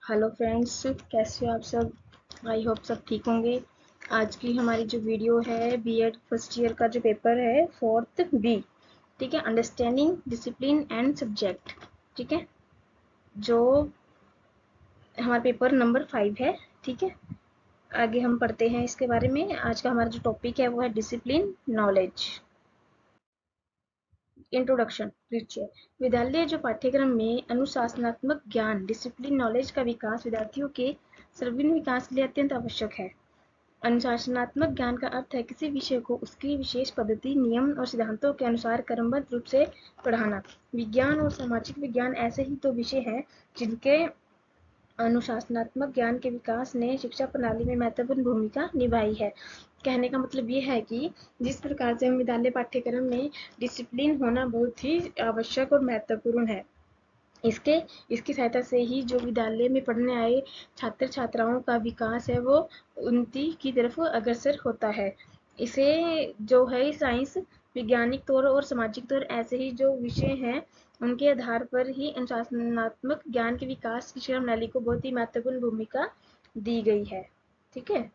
Hello friends, कैसे हो आप सब। आई होप सब ठीक होंगे। आज की हमारी जो वीडियो है बीएड फर्स्ट ईयर का जो पेपर है फोर्थ बी, ठीक है, अंडरस्टैंडिंग डिसिप्लिन एंड सब्जेक्ट, ठीक है, जो हमारा पेपर नंबर 5 है, ठीक है। आगे हम पढ़ते हैं इसके बारे में। आज का हमारा जो टॉपिक है वो है डिसिप्लिन नॉलेज। इंट्रोडक्शन लीजिए। विद्यालय जो पाठ्यक्रम में अनुशासनात्मक ज्ञान डिसिप्लिन नॉलेज का विकास विद्यार्थियों के सर्वांगीण विकास के लिए अत्यंत आवश्यक है। अनुशासनात्मक ज्ञान का अर्थ है किसी विषय को उसकी विशेष पद्धति, नियम और सिद्धांतों के अनुसार क्रमबद्ध रूप से पढ़ाना। विज्ञान और सामाजिक विज्ञान ऐसे ही दो विषय हैं जिनके अनुशासनात्मक ज्ञान के विकास ने शिक्षा प्रणाली में महत्वपूर्ण भूमिका निभाई है। कहने का मतलब ये है कि जिस प्रकार से हम विद्यालय पाठ्यक्रम में डिसिप्लिन होना बहुत ही आवश्यक और महत्वपूर्ण है। इसके इसकी सहायता से ही जो विद्यालय में पढ़ने आए छात्र छात्राओं का विकास है वो उन्नति की तरफ अग्रसर होता है। इसे जो है साइंस, वैज्ञानिक तौर और सामाजिक तौर ऐसे ही जो विषय हैं उनके आधार पर ही अनुशासनात्मक ज्ञान के विकास की शिक्षा प्रणाली को बहुत ही महत्वपूर्ण भूमिका दी गई है। ठीक है,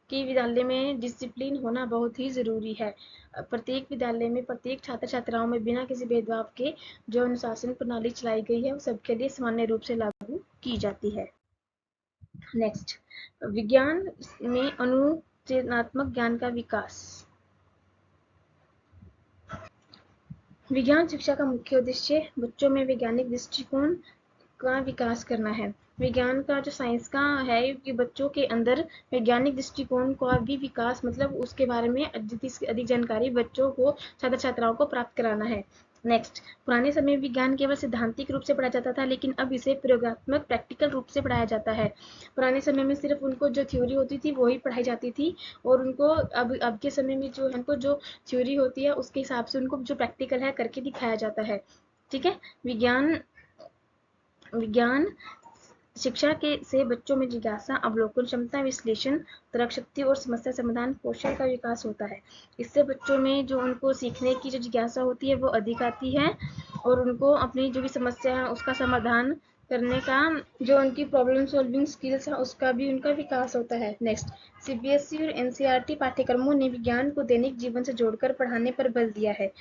कि विद्यालय में डिसिप्लिन होना बहुत ही ज़रूरी है। प्रत्येक विद्यालय में प्रत्येक छात्र छात्राओं में बिना किसी भेदभाव के जो अनुशासन प्रणाली चलाई गई है वो सबके लिए सामान्य रूप से लागू की जाती है। नेक्स्ट, विज्ञान में अनुचेतनात्मक ज्ञान का विकास। विज्ञान शिक्षा का मुख्य उद्देश्य बच्चों में वैज्ञानिक दृष्टिकोण का विकास करना है। विज्ञान का जो साइंस का है कि बच्चों के अंदर वैज्ञानिक दृष्टिकोण का भी विकास, मतलब उसके बारे में अधिक जानकारी बच्चों को, छात्र छात्राओं को प्राप्त कराना है। नेक्स्ट, पुराने समय में विज्ञान केवल सिद्धांतिक रूप से पढ़ा जाता था, लेकिन अब इसे प्रयोगात्मक प्रैक्टिकल रूप से पढ़ाया जाता है। पुराने समय में सिर्फ उनको जो थ्योरी होती थी वही पढ़ाई जाती थी, और उनको अब के समय में जो उनको जो थ्योरी होती है उसके हिसाब से उनको जो प्रैक्टिकल है करके दिखाया जाता है। ठीक है, विज्ञान विज्ञान शिक्षा के से बच्चों में जिज्ञासा, अवलोकन क्षमता, विश्लेषण, तर्क शक्ति और समस्या समाधान कौशल का विकास होता है। इससे बच्चों में जो उनको सीखने की जो जिज्ञासा होती है वो अधिक आती है, और उनको अपनी जो भी समस्या है उसका समाधान करने का, जो उनकी प्रॉब्लम सॉल्विंग स्किल्स है उसका भी उनका विकास होता है। नेक्स्ट, सीबीएसई और एनसीईआरटी पाठ्यक्रमों ने विज्ञान को दैनिक जीवन से जोड़कर पढ़ाने पर बल दिया है।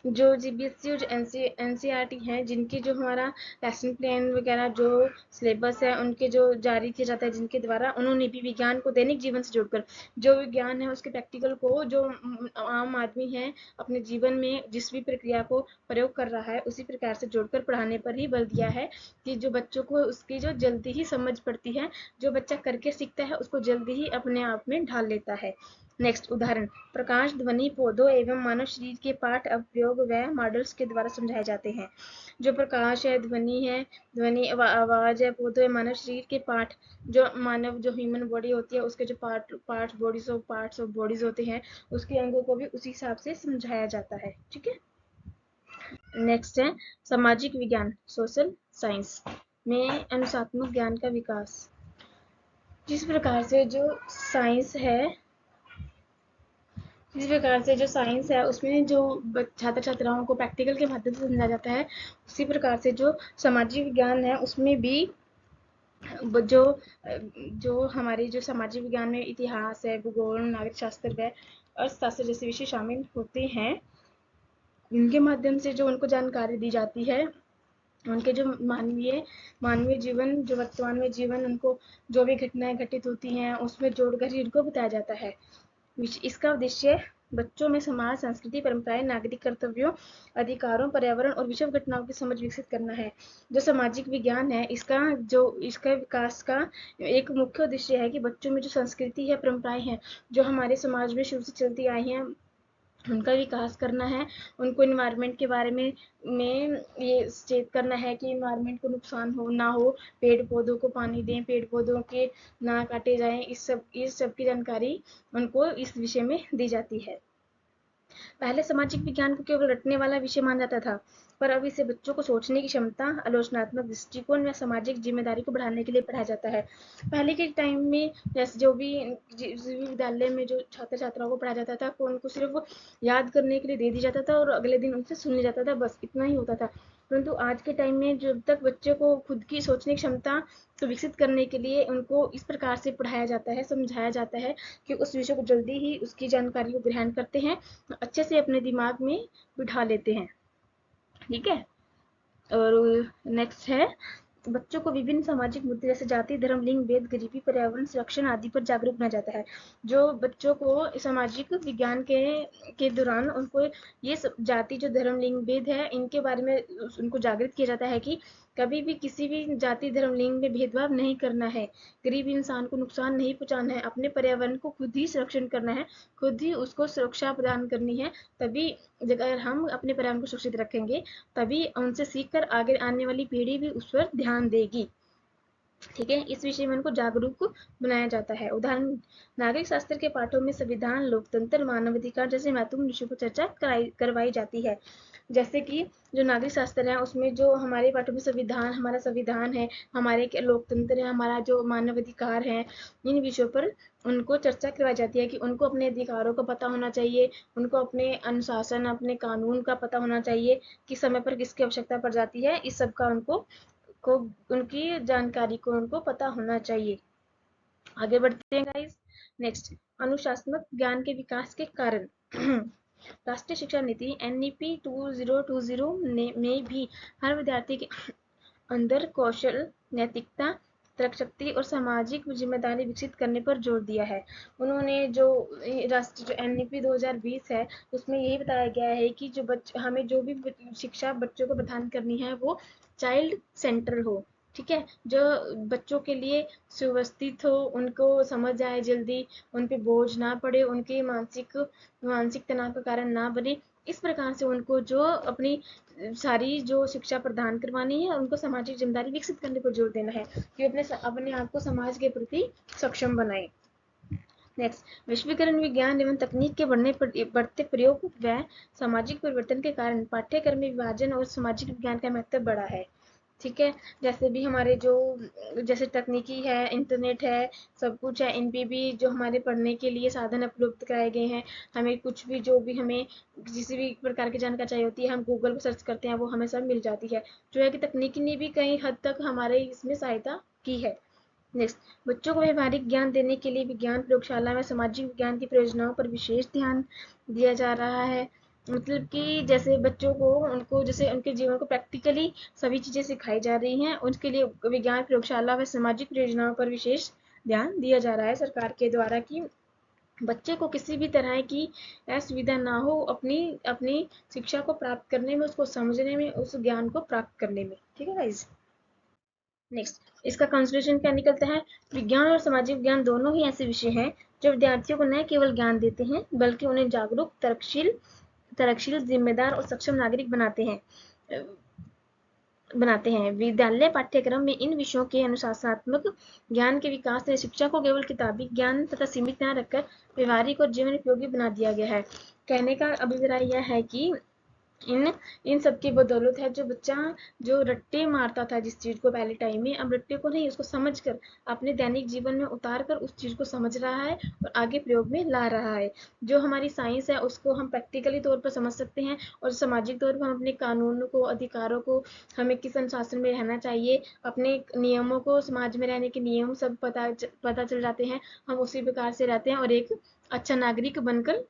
जो सीबीएसई और एनसीईआरटी हैं, जिनकी जो हमारा लेसन प्लान वगैरह जो सिलेबस है उनके जो जारी किया जाता है, जिनके द्वारा उन्होंने भी विज्ञान को दैनिक जीवन से जोड़कर जो विज्ञान है उसके प्रैक्टिकल को जो आम आदमी है अपने जीवन में जिस भी प्रक्रिया को प्रयोग कर रहा है उसी प्रकार से जोड़कर पढ़ाने पर ही बल दिया है कि जो बच्चों को उसकी जो जल्दी ही समझ पड़ती है, जो बच्चा करके सीखता है उसको जल्दी ही अपने आप में ढाल लेता है। नेक्स्ट, उदाहरण प्रकाश, ध्वनि, पौधों एवं मानव शरीर के पाठ प्रयोग व मॉडल्स के द्वारा समझाए जाते हैं। जो प्रकाश है, ध्वनि आवाज है, पौधों मानव शरीर के पार्ट, जो मानव जो ह्यूमन बॉडी होती है उसके जो पार्ट्स ऑफ बॉडीज होते हैं उसके अंगों को भी उसी हिसाब से समझाया जाता है। ठीक है, नेक्स्ट है सामाजिक विज्ञान, सोशल साइंस में अनुशासनात्मक ज्ञान का विकास। जिस प्रकार से जो साइंस है उसमें जो छात्र छात्राओं को प्रैक्टिकल के माध्यम से समझाया जाता है, उसी प्रकार से जो सामाजिक विज्ञान है उसमें भी जो जो हमारे जो सामाजिक विज्ञान में इतिहास है, भूगोल, नागरिक शास्त्र व अर्थशास्त्र जैसे विषय शामिल होते हैं, इनके माध्यम से जो उनको जानकारी दी जाती है उनके जो मानवीय जीवन, जो वर्तमान में जीवन उनको जो भी घटनाएं घटित होती हैं उसमें जोड़कर ही उनको बताया जाता है। इसका उद्देश्य बच्चों में समाज, संस्कृति, परंपराएं, नागरिक कर्तव्यों, अधिकारों, पर्यावरण और विश्व घटनाओं की समझ विकसित करना है। जो सामाजिक विज्ञान है इसका विकास का एक मुख्य उद्देश्य है कि बच्चों में जो संस्कृति है, परंपराएं हैं जो हमारे समाज में शुरू से चलती आई हैं उनका विकास करना है। उनको इन्वायरमेंट के बारे में ये सचेत करना है कि इन्वायरमेंट को नुकसान ना हो, पेड़ पौधों को पानी दें, पेड़ पौधों के ना काटे जाएं, इस सब की जानकारी उनको इस विषय में दी जाती है। पहले सामाजिक विज्ञान को केवल रटने वाला विषय माना जाता था, पर अब इसे बच्चों को सोचने की क्षमता, आलोचनात्मक दृष्टिकोण व सामाजिक जिम्मेदारी को बढ़ाने के लिए पढ़ाया जाता है। पहले के टाइम में जैसे जो भी विद्यालय में जो छात्र छात्राओं को पढ़ाया जाता था उनको सिर्फ याद करने के लिए दे दिया जाता था और अगले दिन उनसे सुन लिया जाता था, बस इतना ही होता था। परंतु आज के टाइम में जब तक बच्चे को खुद की सोचने की क्षमता को विकसित करने के लिए उनको इस प्रकार से पढ़ाया जाता है, समझाया जाता है कि उस विषय को जल्दी ही उसकी जानकारी को ग्रहण करते हैं, अच्छे से अपने दिमाग में बिठा लेते हैं। ठीक है। और नेक्स्ट है, बच्चों को विभिन्न सामाजिक मुद्दे जैसे जाति, धर्म, लिंग भेद, गरीबी, पर्यावरण संरक्षण आदि पर जागरूक बनाया जाता है। जो बच्चों को सामाजिक विज्ञान के दौरान उनको ये सब जाति, जो धर्म, लिंग भेद है, इनके बारे में उनको जागृत किया जाता है कि कभी भी किसी भी जाति, धर्म, लिंग में भेदभाव नहीं करना है, गरीब इंसान को नुकसान नहीं पहुंचाना है, अपने पर्यावरण को खुद ही संरक्षण करना है, खुद ही उसको सुरक्षा प्रदान करनी है। तभी अगर हम अपने पर्यावरण को सुरक्षित रखेंगे, तभी उनसे सीखकर आगे आने वाली पीढ़ी भी उस पर ध्यान देगी। ठीक है, इस विषय में उनको जागरूक बनाया जाता है। उदाहरण, नागरिक शास्त्र के पाठों में संविधान, लोकतंत्र, मानवाधिकार जैसे महत्वपूर्ण विषयों पर चर्चा करवाई जाती है। जैसे कि जो नागरिक शास्त्र है उसमें जो हमारे पाठों में संविधान, हमारा संविधान है, हमारे लोकतंत्र है, हमारा जो मानवाधिकार है, इन विषयों पर उनको चर्चा करवाई जाती है कि उनको अपने अधिकारों का पता होना चाहिए, उनको अपने अनुशासन, अपने कानून का पता होना चाहिए कि समय पर किसकी आवश्यकता पड़ जाती है, इस सब का को उनकी जानकारी को उनको पता होना चाहिए। आगे बढ़ते हैं गाइस। नेक्स्ट, अनुशासनात्मक ज्ञान के विकास के कारण। राष्ट्रीय शिक्षा नीति NEP 2020 में भी हर विद्यार्थी के अंदर कौशल, नैतिकता, तर्क शक्ति और सामाजिक जिम्मेदारी विकसित करने पर जोर दिया है। उन्होंने जो राष्ट्रीय NEP 2020 है उसमें यही बताया गया है कि जो हमें जो भी शिक्षा बच्चों को प्रदान करनी है वो चाइल्ड सेंटर हो। ठीक है, जो बच्चों के लिए सुव्यवस्थित हो, उनको समझ आए जल्दी, उन पे बोझ ना पड़े, उनके मानसिक तनाव का कारण ना बने, इस प्रकार से उनको जो अपनी सारी जो शिक्षा प्रदान करवानी है, उनको सामाजिक जिम्मेदारी विकसित करने पर जोर देना है कि अपने आप को समाज के प्रति सक्षम बनाए। नेक्स्ट, वैश्वीकरण, विज्ञान एवं तकनीक के बढ़ते प्रयोग व सामाजिक परिवर्तन के कारण पाठ्यक्रम में विभाजन और सामाजिक विज्ञान का महत्व बढ़ा है। ठीक है, जैसे भी हमारे जो जैसे तकनीकी है, इंटरनेट है, सब कुछ है, इन पे भी जो हमारे पढ़ने के लिए साधन उपलब्ध कराए गए हैं। हमें कुछ भी जो भी हमें किसी भी प्रकार की जानकारी चाहिए होती है, हम गूगल पर सर्च करते हैं, वो हमें सब मिल जाती है। जो है कि तकनीकी ने भी कई हद तक हमारे इसमें सहायता की है। नेक्स्ट, बच्चों को व्यवहारिक ज्ञान देने के लिए विज्ञान प्रयोगशाला में सामाजिक विज्ञान की परियोजनाओं पर विशेष ध्यान दिया जा रहा है। मतलब कि जैसे बच्चों को उनको जैसे उनके जीवन को प्रैक्टिकली सभी चीजें सिखाई जा रही हैं, उसके लिए विज्ञान प्रयोगशाला व सामाजिक परियोजनाओं पर विशेष ध्यान दिया जा रहा है सरकार के द्वारा कि बच्चे को किसी भी तरह की असुविधा ना हो अपनी अपनी शिक्षा को प्राप्त करने में, उसको समझने में, उस ज्ञान को प्राप्त करने में। ठीक है गाइज। नेक्स्ट, इसका कंक्लूजन क्या निकलता है? विज्ञान और सामाजिक विज्ञान दोनों ही ऐसे विषय हैं जो विद्यार्थियों को न केवल ज्ञान देते हैं बल्कि उन्हें जागरूक, तर्कशील, जिम्मेदार और सक्षम नागरिक बनाते हैं। विद्यालय पाठ्यक्रम में इन विषयों के अनुशासनात्मक ज्ञान के विकास से शिक्षा को केवल किताबी ज्ञान तथा सीमित न रखकर व्यवहारिक और जीवन उपयोगी बना दिया गया है। कहने का अभिप्राय यह है कि इन सब की बदौलत है जो बच्चा जो रट्टे मारता था जिस चीज को पहले टाइम में, अब रट्टे को नहीं, उसको समझ कर अपने दैनिक जीवन में उतार कर उस चीज को समझ रहा है और आगे प्रयोग में ला रहा है। जो हमारी साइंस है उसको हम प्रैक्टिकली तौर पर समझ सकते हैं और सामाजिक तौर पर हम अपने कानूनों को, अधिकारों को, हमें किस अनुशासन में रहना चाहिए, अपने नियमों को, समाज में रहने के नियम सब पता चल जाते हैं। हम उसी प्रकार से रहते हैं और एक अच्छा नागरिक बनकर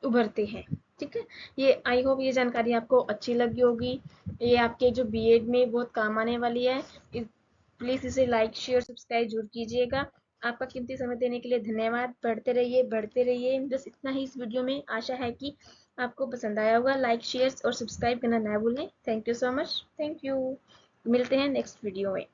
उभरते हैं। ठीक है, ये आई होप ये जानकारी आपको अच्छी लगी होगी। ये आपके जो बीएड में बहुत काम आने वाली है। प्लीज इसे लाइक, शेयर, सब्सक्राइब जरूर कीजिएगा। आपका कीमती समय देने के लिए धन्यवाद। पढ़ते रहिए, बढ़ते रहिए। बस इतना ही इस वीडियो में। आशा है कि आपको पसंद आया होगा। लाइक, शेयर और सब्सक्राइब करना ना भूलें। Thank you so much. Thank you. मिलते हैं नेक्स्ट वीडियो में।